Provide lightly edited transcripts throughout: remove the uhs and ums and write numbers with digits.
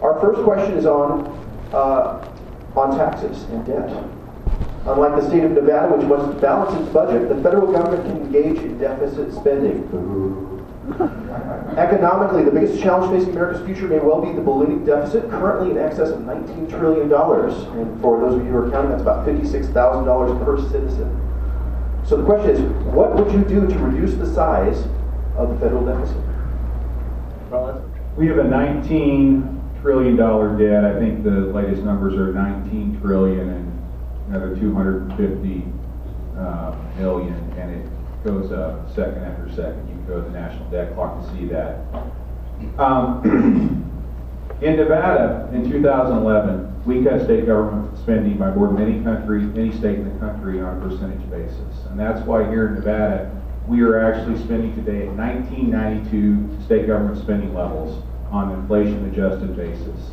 Our first question is on taxes and debt. Unlike the state of Nevada, which must balance its budget, the federal government can engage in deficit spending. Economically, the biggest challenge facing America's future may well be the ballooning deficit, currently in excess of $19 trillion. And for those of you who are counting, that's about $56,000 per citizen. So the question is, what would you do to reduce the size of the federal deficit? We have a $19 trillion debt. I think the latest numbers are 19 trillion and another 250 million, and it goes up second after second. You can go to the national debt clock to see that. In Nevada, in 2011, we cut state government spending by more than any state in the country on a percentage basis. And that's why here in Nevada, we are actually spending today at 1992 state government spending levels on an inflation-adjusted basis.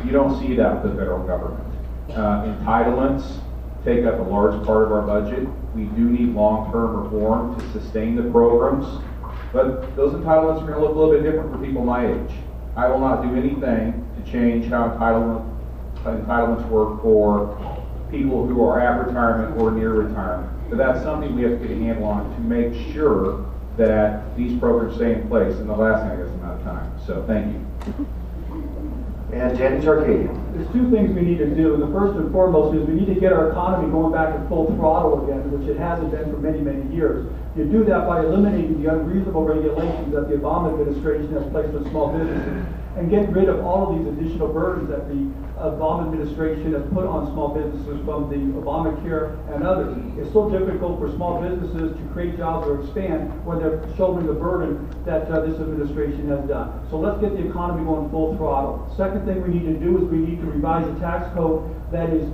You don't see that with the federal government. Entitlements take up a large part of our budget. We do need long-term reform to sustain the programs, but those entitlements are going to look a little bit different for people my age. I will not do anything to change how entitlements work for people who are at retirement or near retirement. But that's something we have to get a handle on to make sure that these programs stay in place. And the last thing, I guess I'm out of time. So thank you. And Tarkanian. There's two things we need to do. The first and foremost is we need to get our economy going back at full throttle again, which it hasn't been for many, many years. You do that by eliminating the unreasonable regulations that the Obama administration has placed on small businesses and get rid of all of these additional burdens that the Obama administration has put on small businesses from the Obamacare and others. It's so difficult for small businesses to create jobs or expand when they're shouldering the burden that this administration has done. So let's get the economy going full throttle. Second thing we need to do is we need to revise the tax code that is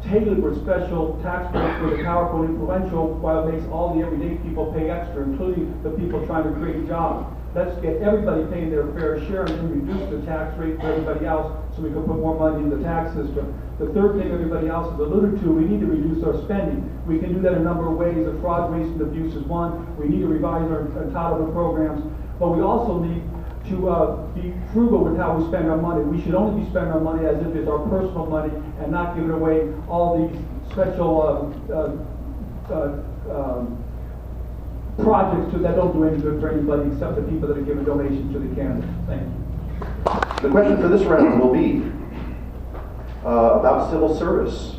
tailored with special tax breaks for the powerful and influential, while it makes all the everyday people pay extra, including the people trying to create jobs. Let's get everybody paying their fair share and then reduce the tax rate for everybody else so we can put more money in the tax system. The third thing everybody else has alluded to, we need to reduce our spending. We can do that a number of ways. The fraud, waste, and abuse is one. We need to revise our entitlement programs, but we also need to be frugal with how we spend our money. We should only be spending our money as if it's our personal money and not giving away all these special projects that don't do any good for anybody except the people that are giving donations to the candidates. Thank you. The question for this round will be about civil service.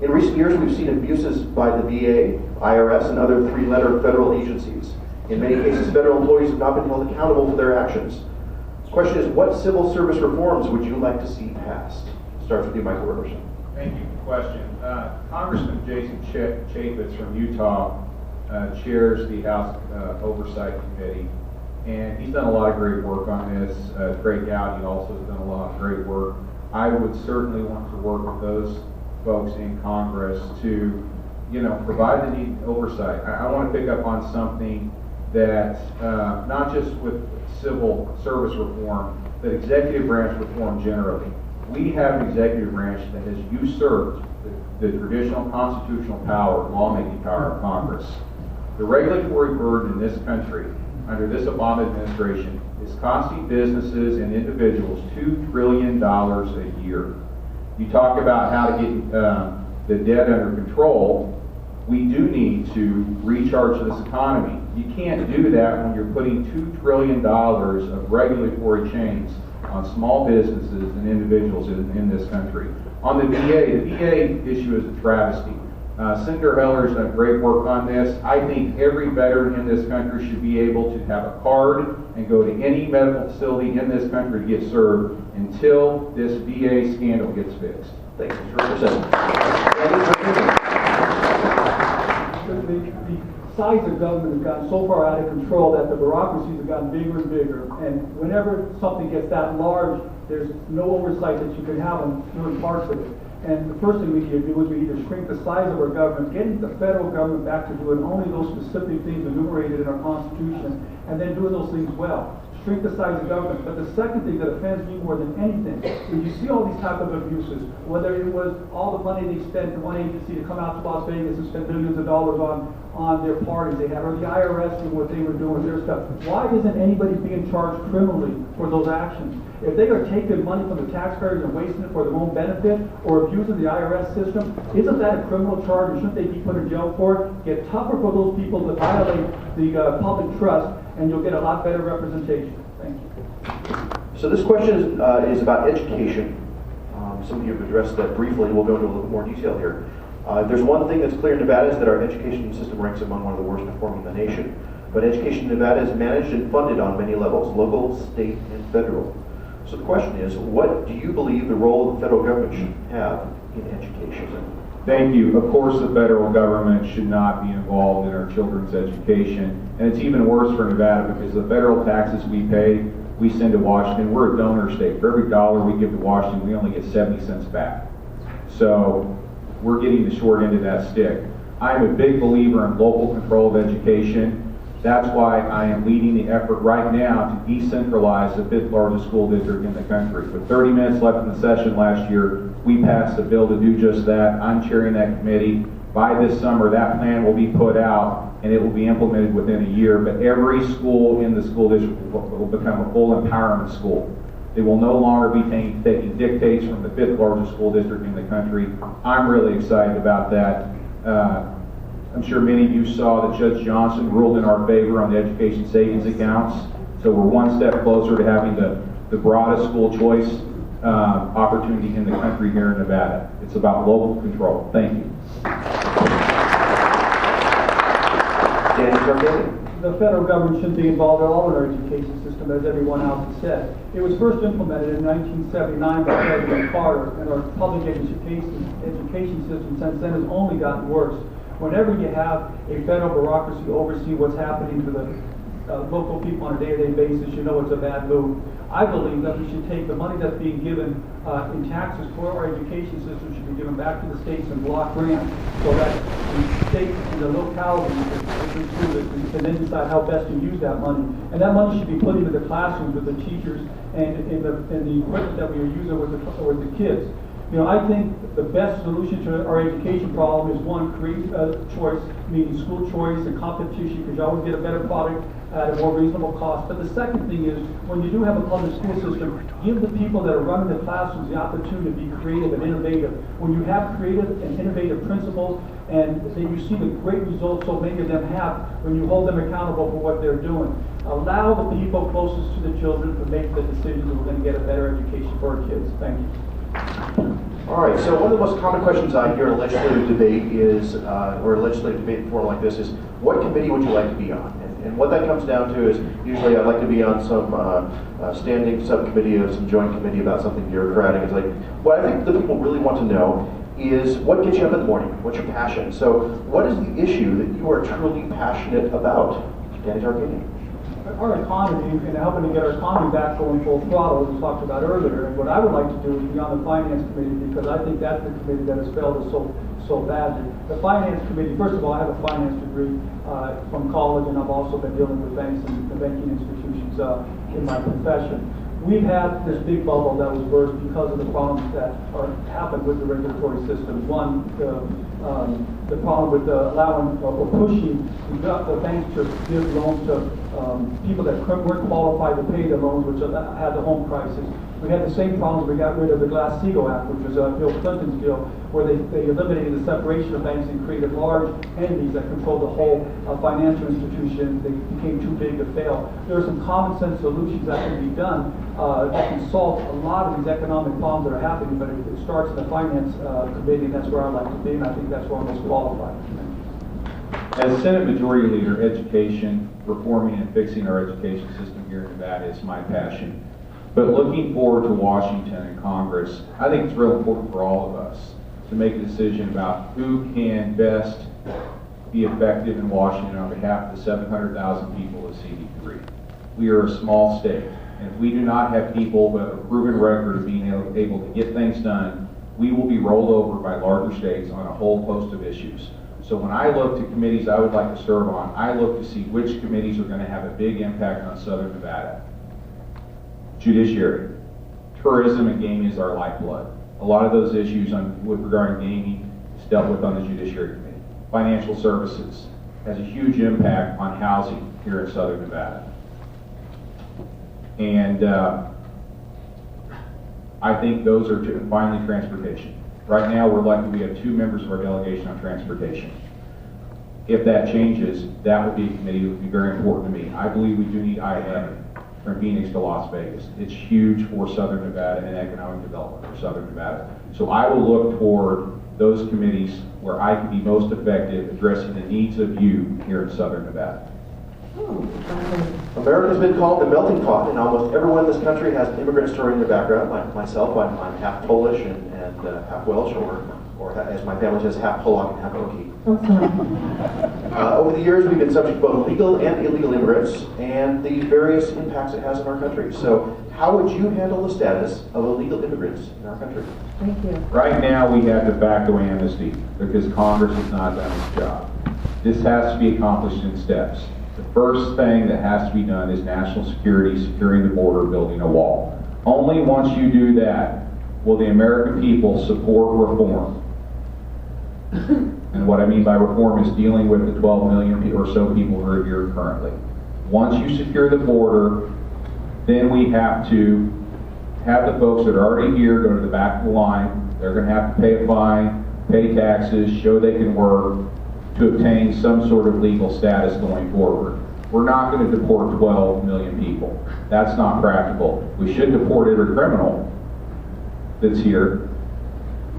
In recent years, we've seen abuses by the VA, IRS, and other three-letter federal agencies. In many cases, federal employees have not been held accountable for their actions. The question is, what civil service reforms would you like to see passed? Starts with you, Michael Roberson. Thank you for the question. Congressman Jason Chaffetz from Utah chairs the House Oversight Committee, and he's done a lot of great work on this. Craig Gowdy also has done a lot of great work. I would certainly want to work with those folks in Congress to, provide the needed oversight. I want to pick up on something that, not just with civil service reform, but executive branch reform generally. We have an executive branch that has usurped the traditional constitutional power, lawmaking power of Congress. The regulatory burden in this country, under this Obama administration, is costing businesses and individuals $2 trillion a year. You talk about how to get the debt under control. We do need to recharge this economy. You can't do that when you're putting $2 trillion of regulatory chains on small businesses and individuals in this country. On the VA issue is a travesty. Senator Heller's done great work on this. I think every veteran in this country should be able to have a card and go to any medical facility in this country to get served until this VA scandal gets fixed. Thanks, Mr. Roberson. The size of government has gotten so far out of control that the bureaucracies have gotten bigger and bigger. And whenever something gets that large, there's no oversight that you can have on certain parts of it. And the first thing we need to do is we need to shrink the size of our government, getting the federal government back to doing only those specific things enumerated in our Constitution, and then doing those things well. Shrink the size of government. But the second thing that offends me more than anything is you see all these type of abuses, whether it was all the money they spent in one agency to come out to Las Vegas and spend millions of dollars on their parties they had, or the IRS doing what they were doing with their stuff. Why isn't anybody being charged criminally for those actions? If they are taking money from the taxpayers and wasting it for their own benefit or abusing the IRS system, isn't that a criminal charge and shouldn't they be put in jail for it? Get tougher for those people that violate the public trust and you'll get a lot better representation. Thank you. So this question is about education. Some of you have addressed that briefly. We'll go into a little bit more detail here. There's one thing that's clear in Nevada is that our education system ranks among one of the worst performing in the nation. But education in Nevada is managed and funded on many levels, local, state, and federal. So the question is, what do you believe the role of the federal government should have in education? Thank you. Of course, the federal government should not be involved in our children's education. And it's even worse for Nevada because the federal taxes we pay, we send to Washington. We're a donor state. For every dollar we give to Washington, we only get 70 cents back. So we're getting the short end of that stick. I'm a big believer in local control of education. That's why I am leading the effort right now to decentralize the 5th largest school district in the country. With 30 minutes left in the session last year, we passed a bill to do just that. I'm chairing that committee. By this summer, that plan will be put out and it will be implemented within a year. But every school in the school district will become a full empowerment school. They will no longer be taking dictates from the 5th largest school district in the country. I'm really excited about that. I'm sure many of you saw that Judge Johnson ruled in our favor on the education savings accounts. So we're one step closer to having the broadest school choice opportunity in the country here in Nevada. It's about local control. Thank you. The federal government shouldn't be involved at all in our education system, as everyone else has said. It was first implemented in 1979 by President Carter, and our public education system since then has only gotten worse. Whenever you have a federal bureaucracy oversee what's happening to the local people on a day-to-day basis, you know it's a bad move. I believe that we should take the money that's being given in taxes for our education system should be given back to the states in block grants so that the states and the localities can then decide how best to use that money. And that money should be put into the classrooms with the teachers and in the equipment that we are using with the kids. You know, I think the best solution to our education problem is one, create choice, meaning school choice and competition, because you always get a better product at a more reasonable cost. But the second thing is, when you do have a public school system, give the people that are running the classrooms the opportunity to be creative and innovative. When you have creative and innovative principles, and then you see the great results so many of them have when you hold them accountable for what they're doing. Allow the people closest to the children to make the decisions that we're going to get a better education for our kids. Thank you. All right, so one of the most common questions I hear in a legislative debate is, or a legislative debate forum like this is, what committee would you like to be on? And what that comes down to is, usually I'd like to be on some standing subcommittee or some joint committee about something bureaucratic. It's like, what I think the people really want to know is what gets you up in the morning? What's your passion? So what is the issue that you are truly passionate about? Danny Tarkanian. Our economy and helping to get our economy back going full throttle, as we talked about earlier. And what I would like to do is be on the finance committee, because I think that's the committee that has failed us so badly. The finance committee, first of all, I have a finance degree from college, and I've also been dealing with banks and the banking institutions in my profession. We've had this big bubble that was burst because of the problems that happened with the regulatory system. One, the problem with allowing or pushing the banks to give loans to people that weren't qualified to pay the loans, which had the home crisis. We had the same problems. We got rid of the Glass-Steagall Act, which was Bill Clinton's bill, where they eliminated the separation of banks and created large entities that controlled the whole financial institution. They became too big to fail. There are some common sense solutions that can be done that can solve a lot of these economic problems that are happening, but it starts in the finance committee, and that's where I'd like to be, and I think that's where I'm most qualified. As Senate Majority Leader, education, reforming and fixing our education system here in Nevada is my passion. But looking forward to Washington and Congress, I think it's real important for all of us to make a decision about who can best be effective in Washington on behalf of the 700,000 people of CD3. We are a small state, and if we do not have people who have a proven record of being able to get things done, we will be rolled over by larger states on a whole host of issues. So when I look to committees I would like to serve on, I look to see which committees are going to have a big impact on Southern Nevada. Judiciary. Tourism and gaming is our lifeblood. A lot of those issues regarding gaming is dealt with on the Judiciary Committee. Financial services has a huge impact on housing here in Southern Nevada. And I think those are two, and finally transportation. Right now, we're lucky we have 2 members of our delegation on transportation. If that changes, that would be a committee that would be very important to me. I believe we do need I-11 from Phoenix to Las Vegas. It's huge for Southern Nevada and economic development for Southern Nevada. So I will look toward those committees where I can be most effective addressing the needs of you here in Southern Nevada. America's been called the melting pot, and almost everyone in this country has an immigrant story in their background. Like myself, I'm half Polish and half Welsh, or as my family says, half Polak and half Okie. Over the years, we've been subject to both legal and illegal immigrants and the various impacts it has in our country. So how would you handle the status of illegal immigrants in our country? Thank you. Right now, we have de facto amnesty because Congress has not done its job. This has to be accomplished in steps. The first thing that has to be done is national security, securing the border, building a wall. Only once you do that will the American people support reform. And what I mean by reform is dealing with the 12 million or so people who are here currently. Once you secure the border, then we have to have the folks that are already here go to the back of the line. They're going to have to pay a fine, pay taxes, show they can work to obtain some sort of legal status going forward. We're not going to deport 12 million people. That's not practical. We should deport every criminal that's here.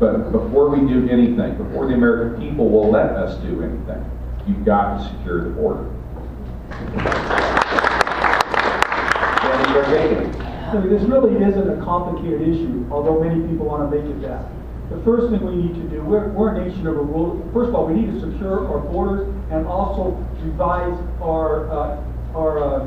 But before we do anything, before the American people will let us do anything, you've got to secure the border. So this really isn't a complicated issue, although many people want to make it that. The first thing we need to do, we're a nation of a rule. First of all, we need to secure our borders and also revise our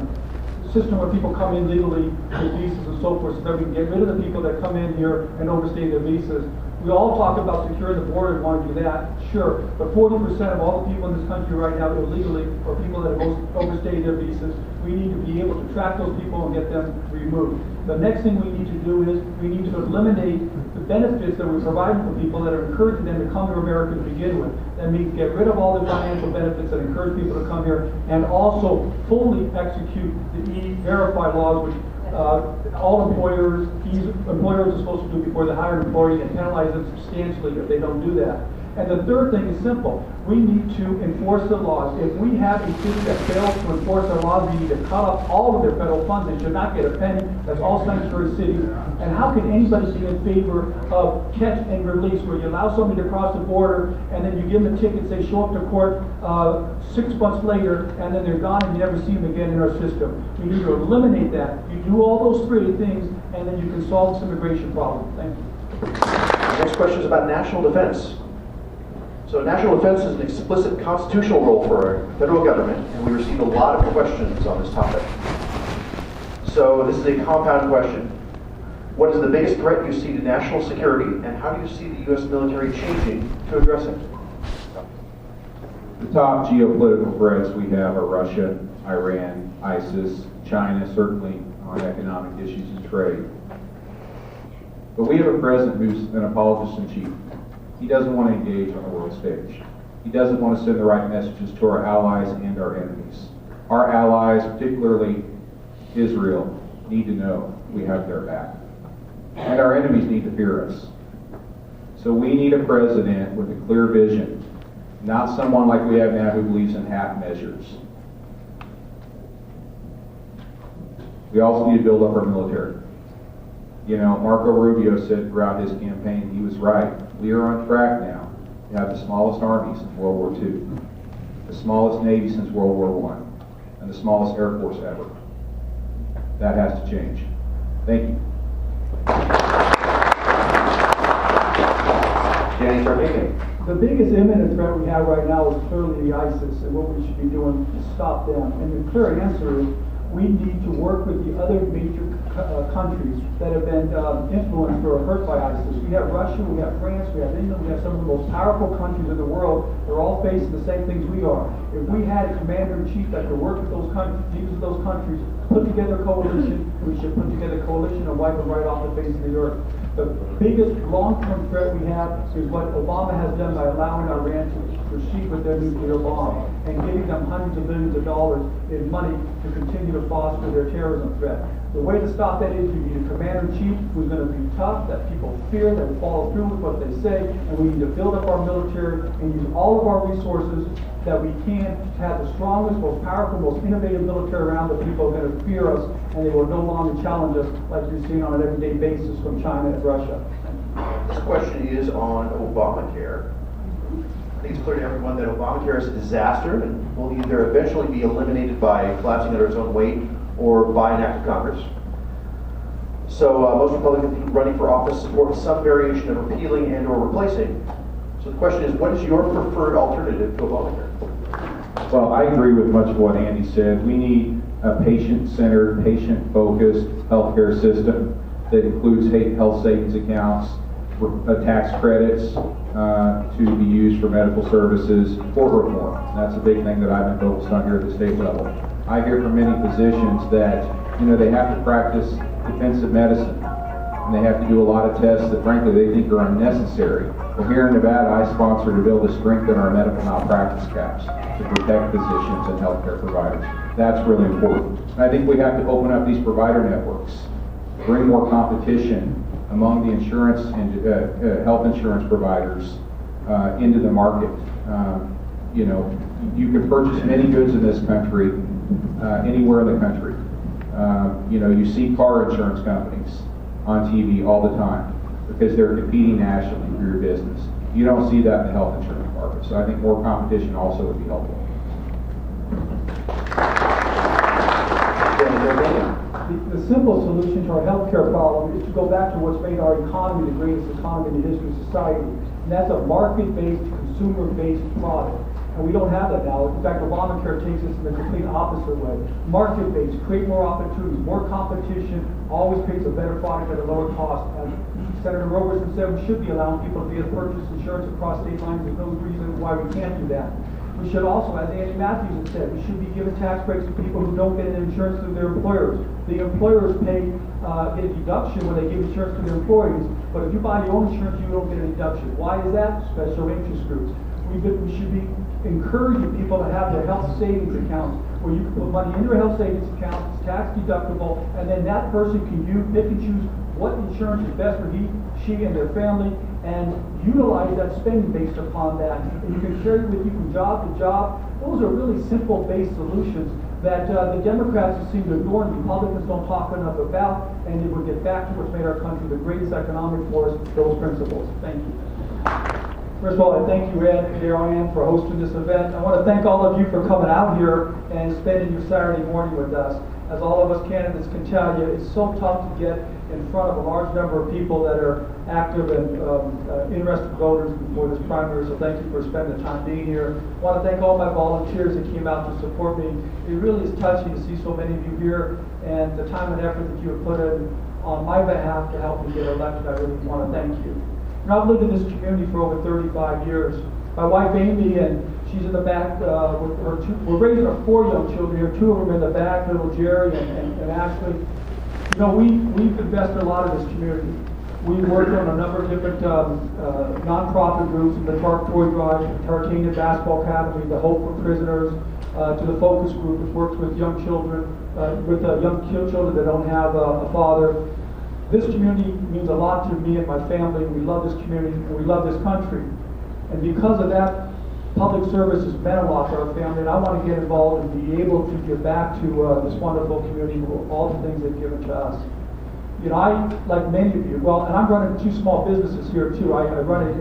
system where people come in legally with visas and so forth, so that we can get rid of the people that come in here and overstay their visas. We all talk about securing the border and want to do that, sure, but 40% of all the people in this country right now illegally are people that have overstayed their visas. We need to be able to track those people and get them removed. The next thing we need to do is we need to eliminate the benefits that we're providing for people that are encouraging them to come to America to begin with. That means get rid of all the financial benefits that encourage people to come here, and also fully execute the E-Verify laws, which all employers are supposed to do before they hire an employee, and penalize them substantially if they don't do that. And the third thing is simple. We need to enforce the laws. If we have a city that fails to enforce their laws, we need to cut off all of their federal funds. They should not get a penny. That's all sanctuary cities. And how can anybody be in favor of catch and release, where you allow somebody to cross the border and then you give them a ticket, say show up to court 6 months later, and then they're gone and you never see them again in our system? We need to eliminate that. You do all those 3 things, and then you can solve this immigration problem. Thank you. The next question is about national defense. So national defense is an explicit constitutional role for our federal government, and we received a lot of questions on this topic. So this is a compound question. What is the biggest threat you see to national security, and how do you see the U.S. military changing to address it? The top geopolitical threats we have are Russia, Iran, ISIS, China, certainly on economic issues and trade. But we have a president who's an apologist in chief. He doesn't want to engage on the world stage. He doesn't want to send the right messages to our allies and our enemies. Our allies, particularly Israel, need to know we have their back. And our enemies need to fear us. So we need a president with a clear vision, not someone like we have now who believes in half measures. We also need to build up our military. You know, Marco Rubio said throughout his campaign, he was right. We are on track now to have the smallest army since World War II, the smallest Navy since World War I, and the smallest Air Force ever. That has to change. Thank you. Danny Tarkanian. The biggest imminent threat we have right now is clearly the ISIS, and what we should be doing to stop them. And the clear answer is we need to work with the other major countries that have been influenced or hurt by ISIS. We have Russia, we have France, we have England, we have some of the most powerful countries in the world. They're all facing the same things we are. If we had a commander-in-chief that could work with those countries, leaders of those countries, put together a coalition, we should put together a coalition and wipe them right off the face of the earth. The biggest long-term threat we have is what Obama has done by allowing Iran to proceed with their nuclear bomb, and giving them hundreds of billions of dollars in money to continue to foster their terrorism threat. The way to stop that is you need a commander-in-chief who's going to be tough, that people fear, that will follow through with what they say, and we need to build up our military and use all of our resources that we can to have the strongest, most powerful, most innovative military around. That people are going to fear us, and they will no longer challenge us like you're seeing on an everyday basis from China and Russia. This question is on Obamacare. I think it's clear to everyone that Obamacare is a disaster and will either eventually be eliminated by collapsing under its own weight or by an act of Congress. So most Republicans running for office support some variation of repealing and or replacing. So the question is, what is your preferred alternative to Obamacare? Well, I agree with much of what Andy said. We need a patient-centered, patient-focused healthcare system that includes health savings accounts, tax credits to be used for medical services, tort reform. That's a big thing that I've been focused on here at the state level. I hear from many physicians that, they have to practice defensive medicine, and they have to do a lot of tests that frankly they think are unnecessary. Well, here in Nevada, I sponsored a bill to strengthen our medical malpractice caps to protect physicians and healthcare providers. That's really important. And I think we have to open up these provider networks, bring more competition among the insurance and health insurance providers into the market. You can purchase many goods in this country, anywhere in the country. You see car insurance companies on TV all the time because they're competing nationally for your business. You don't see that in the health insurance market. So I think more competition also would be helpful. The simple solution to our healthcare problem is to go back to what's made our economy the greatest economy in the history of society. And that's a market-based, consumer-based product. And we don't have that now. In fact, Obamacare takes us in the complete opposite way. Market-based, create more opportunities, more competition, always creates a better product at a lower cost. As Senator Roberson said, we should be allowing people to be able to purchase insurance across state lines. There's no reason why we can't do that. We should also, as Andy Matthews has said, we should be giving tax breaks to people who don't get insurance through their employers. The employers get a deduction when they give insurance to their employees, but if you buy your own insurance, you don't get a deduction. Why is that? Special interest groups. We should be encouraging people to have their health savings accounts where you can put money into a health savings account, it's tax deductible, and then that person can pick and choose what insurance is best for he, she, and their family, and utilize that spending based upon that. And you can carry it with you from job to job. Those are really simple based solutions that the Democrats seem to ignore and Republicans don't talk enough about, and it would get back to what's made our country the greatest economic force, those principles. Thank you. First of all, I thank you, Ed and Ann, for hosting this event. I want to thank all of you for coming out here and spending your Saturday morning with us. As all of us candidates can tell you, it's so tough to get in front of a large number of people that are active and interested voters before this primary, so thank you for spending the time being here. I want to thank all my volunteers that came out to support me. It really is touching to see so many of you here and the time and effort that you have put in on my behalf to help me get elected. I really want to thank you. I've lived in this community for over 35 years. My wife Amy, and she's in the back with her two. We're raising our 4 young children here. 2 of them in the back, little Jerry and Ashley. We've invested a lot in this community. We've worked on a number of different nonprofit groups, the Tark Toy Drive, the Tarkanian Basketball Academy, the Hope for Prisoners, to the Focus Group, which works with young children, children that don't have a father. This community means a lot to me and my family. We love this community and we love this country. And because of that, public service has meant a lot to our family, and I want to get involved and be able to give back to this wonderful community for all the things they've given to us. I, like many of you, and I'm running 2 small businesses here too. I run a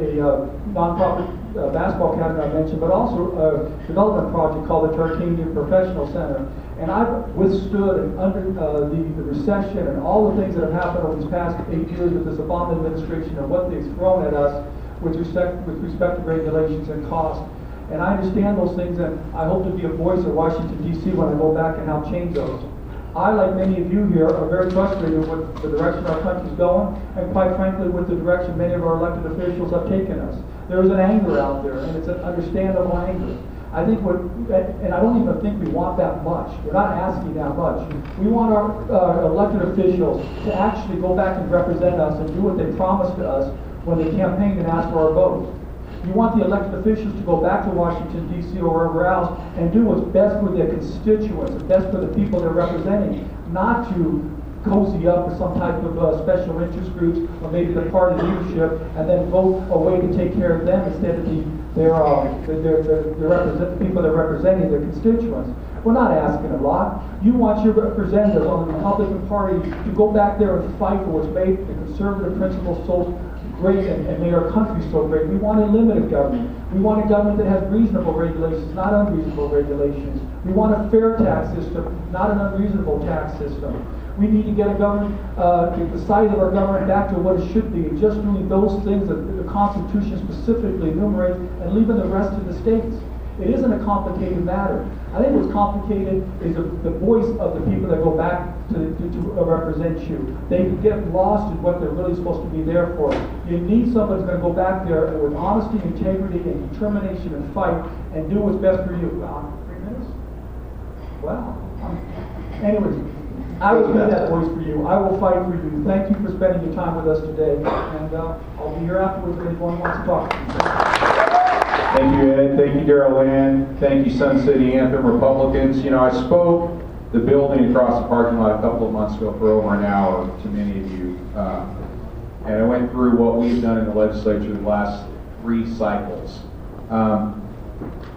nonprofit basketball academy I mentioned, but also a development project called the Tarkanian Professional Center. And I've withstood under the recession and all the things that have happened over these past 8 years with this Obama administration and what they've thrown at us with respect to regulations and costs. And I understand those things, and I hope to be a voice in Washington, D.C. when I go back and help change those. I, like many of you here, are very frustrated with the direction our country's going, and quite frankly, with the direction many of our elected officials have taken us. There is an anger out there, and it's an understandable anger. I think and I don't even think we want that much. We're not asking that much. We want our elected officials to actually go back and represent us and do what they promised to us when they campaigned and asked for our votes. You want the elected officials to go back to Washington, D.C. or wherever else and do what's best for their constituents, what's best for the people they're representing, not to cozy up with some type of special interest groups or maybe the party leadership and then vote a way to take care of them instead of the people they're representing, their constituents. We're not asking a lot. You want your representatives on the Republican Party to go back there and fight for what's made the conservative principles so great and made our country so great. We want a limited government. We want a government that has reasonable regulations, not unreasonable regulations. We want a fair tax system, not an unreasonable tax system. We need to get a government, the size of our government back to what it should be, just doing those things that the Constitution specifically enumerates and leaving the rest to the states. It isn't a complicated matter. I think what's complicated is the voice of the people that go back to represent you. They get lost in what they're really supposed to be there for. You need someone who's going to go back there with honesty, integrity, and determination and fight and do what's best for you. 3 minutes? Wow. Anyways, I will be that voice for you. I will fight for you. Thank you for spending your time with us today. And I'll be here afterwards if anyone wants to talk to you. Thank you, Ed. Thank you, Darrell Lynn. Thank you, Sun City Anthem Republicans. You know, I spoke the building across the parking lot a couple of months ago for over an hour to many of you. And I went through what we've done in the legislature the last 3 cycles. I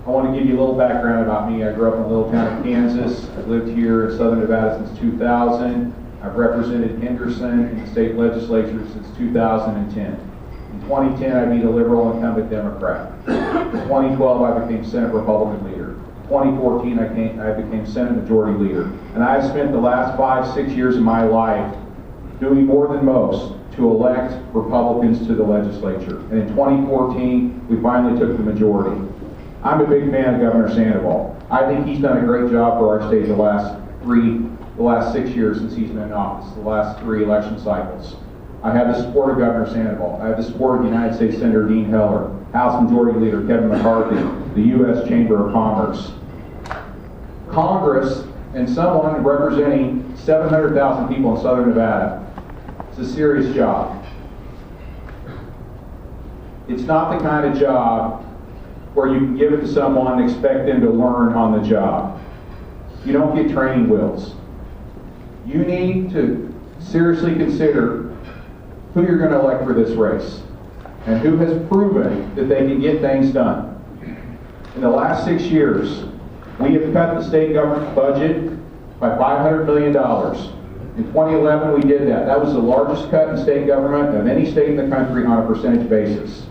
want to give you a little background about me. I grew up in a little town of Kansas. I've lived here in Southern Nevada since 2000. I've represented Henderson in the state legislature since 2010. In 2010, I beat a liberal incumbent Democrat. In 2012, I became Senate Republican leader. In 2014, I became Senate Majority Leader. And I've spent the last 5-6 years of my life doing more than most to elect Republicans to the legislature. And in 2014, we finally took the majority. I'm a big fan of Governor Sandoval. I think he's done a great job for our state the last 6 years since he's been in office, the last 3 election cycles. I have the support of Governor Sandoval. I have the support of United States Senator Dean Heller, House Majority Leader Kevin McCarthy, the U.S. Chamber of Commerce. Congress and someone representing 700,000 people in Southern Nevada, it's a serious job. It's not the kind of job where you can give it to someone and expect them to learn on the job. You don't get training wheels. You need to seriously consider who you're going to elect for this race and who has proven that they can get things done. In the last 6 years, we have cut the state government budget by $500 million. In 2011, we did that. That was the largest cut in state government of any state in the country on a percentage basis.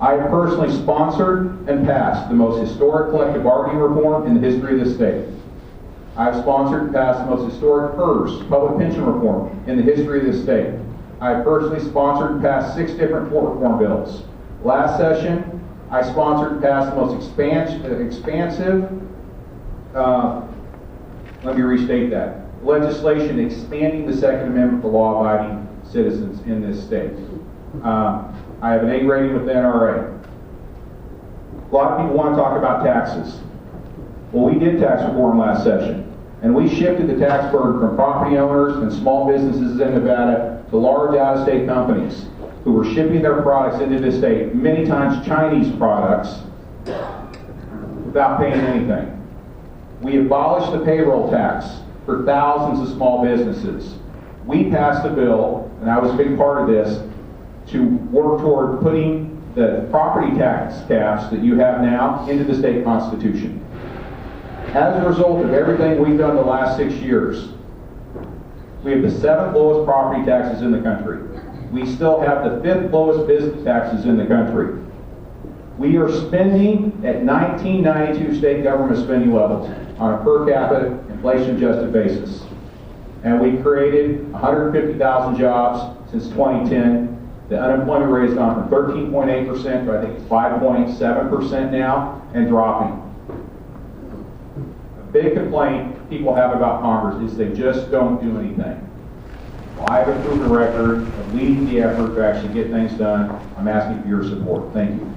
I have personally sponsored and passed the most historic collective bargaining reform in the history of the state. I have sponsored and passed the most historic PERS, public pension reform, in the history of the state. I have personally sponsored and passed 6 different tort reform bills. Last session, I sponsored and passed the most expansive, let me restate that, legislation expanding the Second Amendment for law-abiding citizens in this state. I have an A rating with the NRA. A lot of people want to talk about taxes. Well, we did tax reform last session, and we shifted the tax burden from property owners and small businesses in Nevada to large out-of-state companies who were shipping their products into this state, many times Chinese products, without paying anything. We abolished the payroll tax for thousands of small businesses. We passed a bill, and I was a big part of this, to work toward putting the property tax caps that you have now into the state constitution. As a result of everything we've done the last 6 years, we have the 7th lowest property taxes in the country. We still have the 5th lowest business taxes in the country. We are spending at 1992 state government spending levels on a per capita inflation-adjusted basis. And we created 150,000 jobs since 2010. The unemployment rate has gone from 13.8% to I think it's 5.7% now and dropping. A big complaint people have about Congress is they just don't do anything. Well, I have a proven record of leading the effort to actually get things done. I'm asking for your support. Thank you.